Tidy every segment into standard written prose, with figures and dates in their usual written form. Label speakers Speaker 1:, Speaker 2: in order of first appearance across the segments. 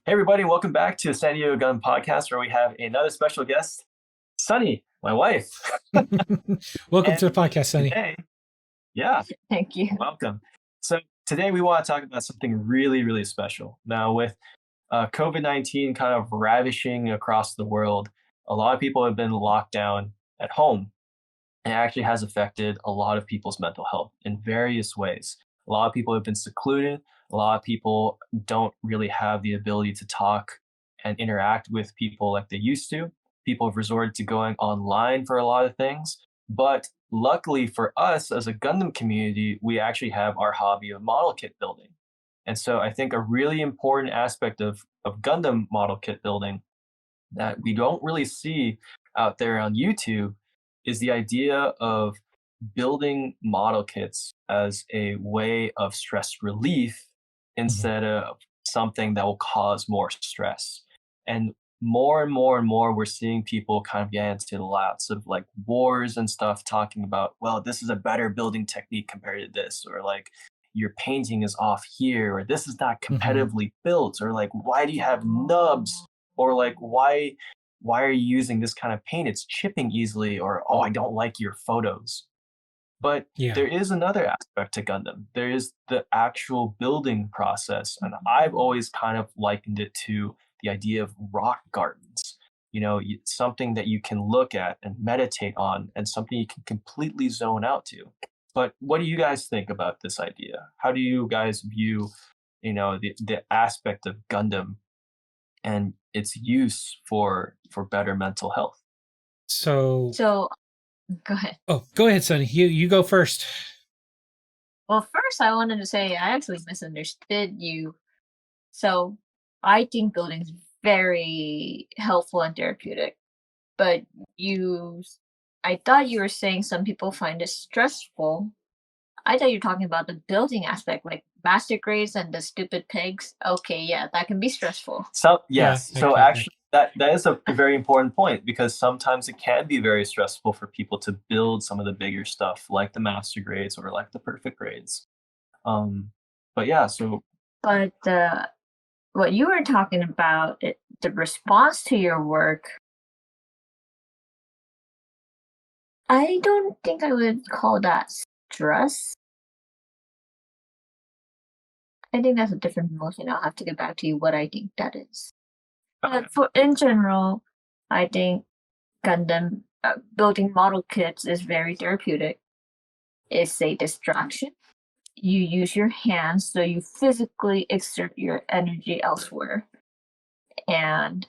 Speaker 1: Hey everybody, welcome back to the San Diego Gun Podcast, where we have another special guest, Sunny, my wife.
Speaker 2: Welcome
Speaker 1: And
Speaker 2: to the podcast, Sunny.
Speaker 1: today, yeah,
Speaker 3: Thank you.
Speaker 1: welcome. So today we want to talk about something really, really special. Now with COVID-19 kind of ravishing across the world, a lot of people have been locked down at home. And it actually has affected a lot of people's mental health in various ways. A lot of people have been secluded. A lot of people don't really have the ability to talk and interact with people like they used to. People have resorted to going online for a lot of things. But luckily for us as a Gundam community, we actually have our hobby of model kit building. And so I think a really important aspect of Gundam model kit building that we don't really see out there on YouTube is the idea of building model kits as a way of stress relief instead of something that will cause more stress. And more and more and more, we're seeing people kind of get into lots of like wars and stuff talking about, well, this is a better building technique compared to this, or like your painting is off here, or this is not competitively built, or like, why do you have nubs? Or like, why are you using this kind of paint? It's chipping easily, or, oh, I don't like your photos. But there is another aspect to Gundam. There is the actual building process. And I've always kind of likened it to the idea of rock gardens. You know, something that you can look at and meditate on, and something you can completely zone out to. But what do you guys think about this idea? How do you guys view, you know, the aspect of Gundam and its use for better mental health?
Speaker 2: So
Speaker 3: Go ahead.
Speaker 2: Oh, go ahead, Sonny. You go first.
Speaker 3: Well, first I wanted to say I actually misunderstood you. So I think building is very helpful and therapeutic, but I thought you were saying some people find it stressful. I thought you were talking about the building aspect, like master grades and the stupid pigs. Okay, yeah, that can be stressful.
Speaker 1: So yes,
Speaker 2: Yeah,
Speaker 1: so
Speaker 2: okay.
Speaker 1: actually that is a very important point, because sometimes it can be very stressful for people to build some of the bigger stuff like the master grades or like the perfect grades. But yeah, so
Speaker 3: But what you were talking about, the response to your work, I don't think I would call that stress. I think that's a different emotion. I'll have to get back to you what I think that is. But in general, I think Gundam building model kits is very therapeutic. It's a distraction. You use your hands, so you physically exert your energy elsewhere. And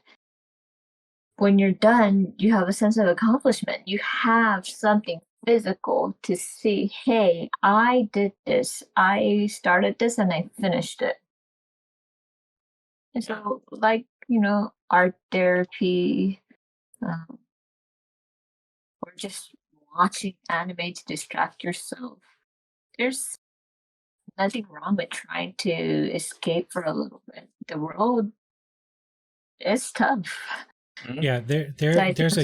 Speaker 3: when you're done, you have a sense of accomplishment. You have something physical to see, hey, I did this. I started this and I finished it. And so, like, art therapy, or just watching anime to distract yourself, there's nothing wrong with trying to escape for a little bit. The world is tough.
Speaker 2: Yeah, there's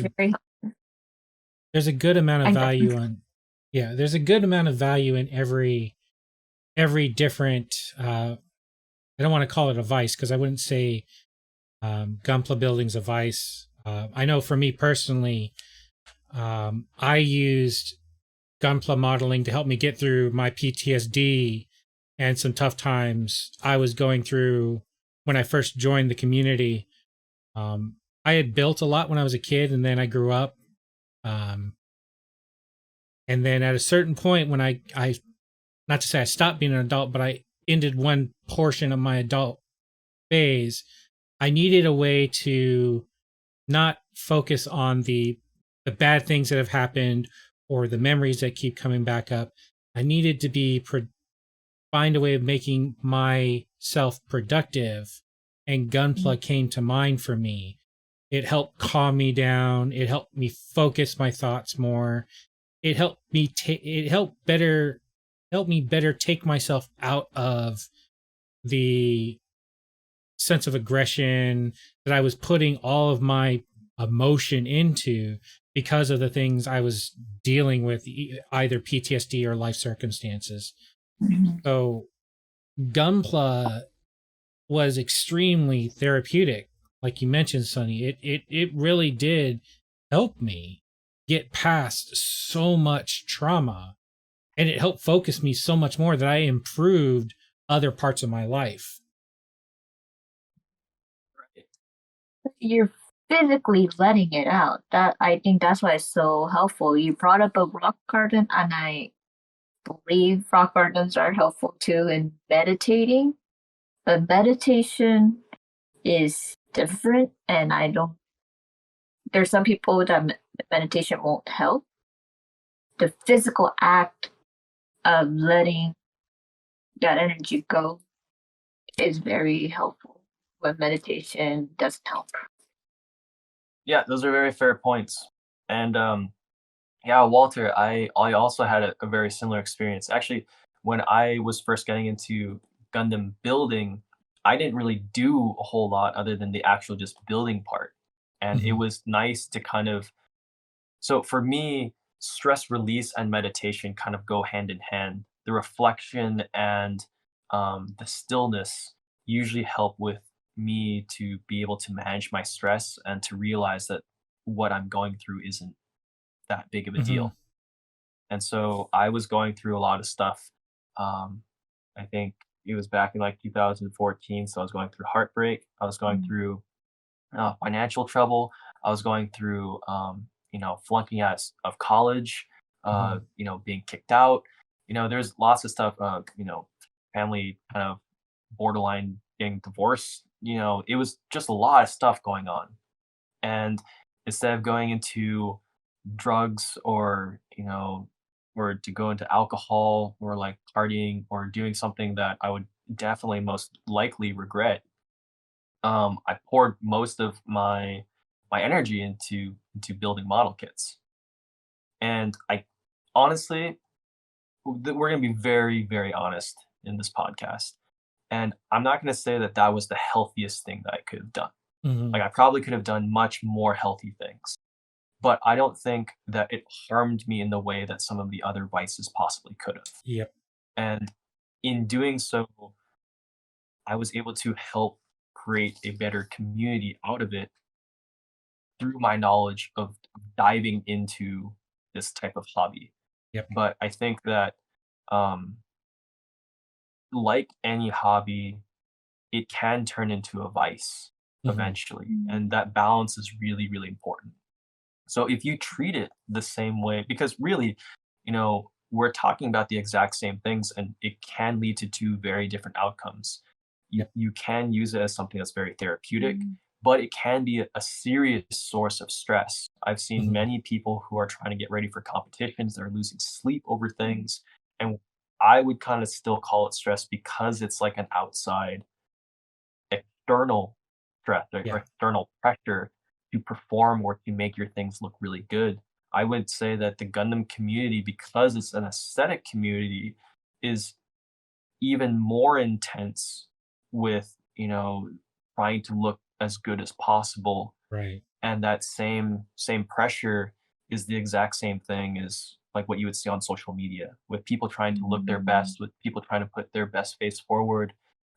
Speaker 2: a good amount of value there's a good amount of value in every different I don't want to call it a vice, because I wouldn't say Gunpla building's a vice. I know for me personally, I used Gunpla modeling to help me get through my PTSD and some tough times I was going through when I first joined the community. I had built a lot when I was a kid, and then I grew up. And then at a certain point when I not to say I stopped being an adult, but I ended one portion of my adult phase, I needed a way to not focus on the bad things that have happened or the memories that keep coming back up. I needed to find a way of making myself productive, and Gunpla came to mind for me. It helped calm me down. It helped me focus my thoughts more. It helped me better take myself out of the sense of aggression that I was putting all of my emotion into because of the things I was dealing with, either PTSD or life circumstances. So Gunpla was extremely therapeutic. Like you mentioned, Sonny, it really did help me get past so much trauma, and it helped focus me so much more that I improved other parts of my life.
Speaker 3: You're physically letting it out. That I think that's why it's so helpful. You brought up a rock garden, and I believe rock gardens are helpful too in meditating. But meditation is different, and I don't. There's some people that meditation won't help. The physical act of letting that energy go is very helpful when meditation doesn't help.
Speaker 1: Yeah, those are very fair points. And yeah, Walter, I also had a very similar experience. Actually, when I was first getting into Gundam building, I didn't really do a whole lot other than the actual just building part. And it
Speaker 2: Mhm.
Speaker 1: was nice to kind of, so for me, stress release and meditation kind of go hand in hand. The reflection and the stillness usually help with me to be able to manage my stress and to realize that what I'm going through isn't that big of a
Speaker 2: Mhm.
Speaker 1: deal. And so I was going through a lot of stuff. Um, I think it was back in like 2014. So I was going through heartbreak. I was going through financial trouble. I was going through, flunking out of college,
Speaker 2: Mhm.
Speaker 1: being kicked out. There's lots of stuff, family kind of borderline getting divorced. It was just a lot of stuff going on. And instead of going into drugs or to go into alcohol or like partying or doing something that I would definitely most likely regret, I poured most of my energy into building model kits. And I honestly, we're gonna be very, very honest in this podcast. And I'm not gonna say that that was the healthiest thing that I could have done.
Speaker 2: Mhm.
Speaker 1: Like, I probably could have done much more healthy things, but I don't think that it harmed me in the way that some of the other vices possibly could have.
Speaker 2: Yep.
Speaker 1: And in doing so, I was able to help create a better community out of it through my knowledge of diving into this type of hobby.
Speaker 2: Yep.
Speaker 1: But I think that, um, like any hobby, it can turn into a vice
Speaker 2: Mhm.
Speaker 1: eventually, and that balance is really, really important. So if you treat it the same way, because really, we're talking about the exact same things, and it can lead to two very different outcomes. You
Speaker 2: Yep.
Speaker 1: you can use it as something that's very therapeutic, but it can be a serious source of stress. I've seen
Speaker 2: Mhm.
Speaker 1: many people who are trying to get ready for competitions, they're losing sleep over things, and I would kind of still call it stress because it's like an outside external stress or
Speaker 2: Yeah.
Speaker 1: external pressure to perform or to make your things look really good. I would say that the Gundam community, because it's an aesthetic community, is even more intense with, trying to look as good as possible.
Speaker 2: Right.
Speaker 1: And that same pressure is the exact same thing as like what you would see on social media with people trying to look their best, with people trying to put their best face forward.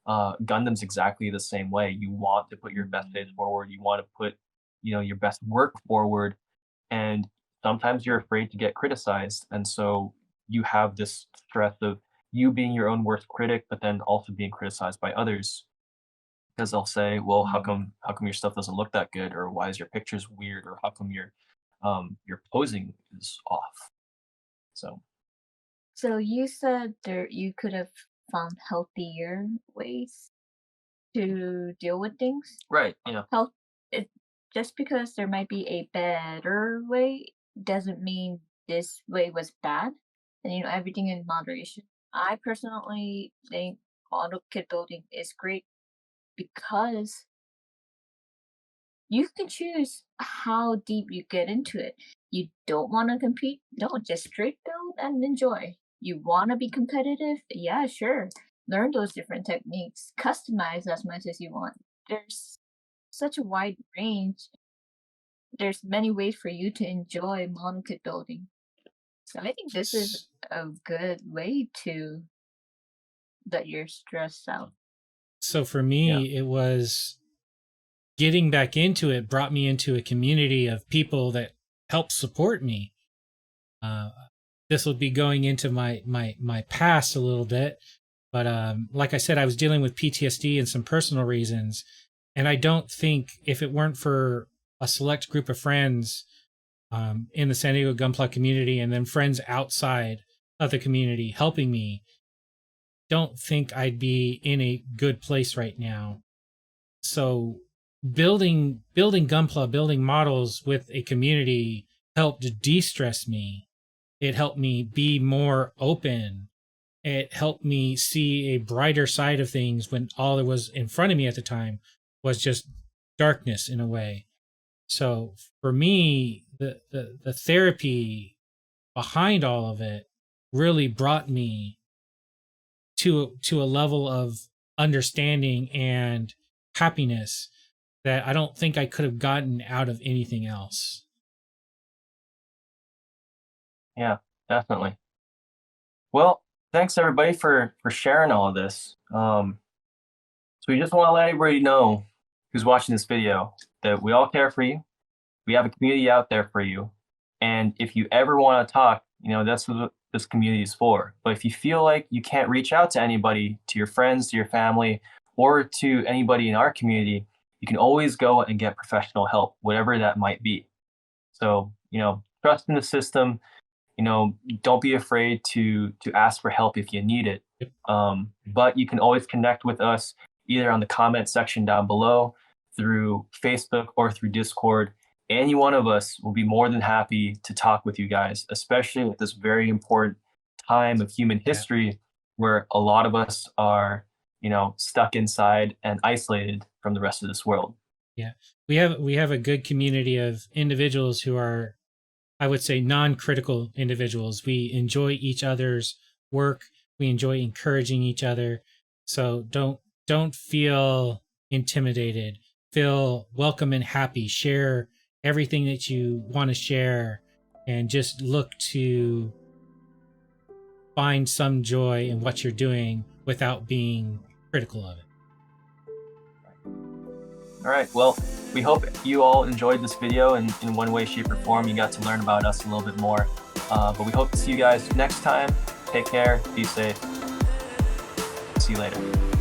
Speaker 1: Gundam's exactly the same way. You want to put your best face forward. You want to put, your best work forward, and sometimes you're afraid to get criticized, and so you have this stress of you being your own worst critic, but then also being criticized by others because they'll say, "Well, how come your stuff doesn't look that good?" Or "Why is your pictures weird?" Or "How come your posing is off?" So
Speaker 3: So you said there you could have found healthier ways to deal with things.
Speaker 1: right, yeah,
Speaker 3: Health it just because there might be a better way doesn't mean this way was bad. And everything in moderation. I personally think model kit building is great because you can choose how deep you get into it. You don't want to compete? No, just straight build and enjoy. You want to be competitive? Yeah, sure. Learn those different techniques. Customize as much as you want. There's such a wide range. There's many ways for you to enjoy model kit building. So I think this is
Speaker 2: S-
Speaker 3: a good way to let your stress out.
Speaker 2: So for me, it was getting back into it brought me into a community of people that help support me. This will be going into my past a little bit, but like I said, I was dealing with PTSD and some personal reasons, and I don't think if it weren't for a select group of friends in the San Diego Gunpla community and then friends outside of the community helping me, don't think I'd be in a good place right now. So building Gunpla, building models with a community helped de-stress me. It helped me be more open. It helped me see a brighter side of things when all that was in front of me at the time was just darkness in a way. So for me, the therapy behind all of it really brought me to a level of understanding and happiness that I don't think I could have gotten out of anything else.
Speaker 1: Yeah, definitely. Well, thanks everybody for sharing all of this. So we just want to let everybody know who's watching this video that we all care for you. We have a community out there for you. And if you ever want to talk, that's what this community is for. But if you feel like you can't reach out to anybody, to your friends, to your family, or to anybody in our community, you can always go and get professional help, whatever that might be. So, trust in the system. Don't be afraid to ask for help if you need it. But you can always connect with us either on the comment section down below, through Facebook, or through Discord. Any one of us will be more than happy to talk with you guys, especially at this very important time of human history where a lot of us are, stuck inside and isolated from the rest of this world.
Speaker 2: Yeah. We have a good community of individuals who are, I would say, non-critical individuals. We enjoy each other's work. We enjoy encouraging each other. So don't feel intimidated. Feel welcome and happy. Share everything that you want to share, and just look to find some joy in what you're doing without being critical of it.
Speaker 1: All right. Well, we hope you all enjoyed this video in one way, shape, or form. You got to learn about us a little bit more. But we hope to see you guys next time. Take care. Be safe. See you later.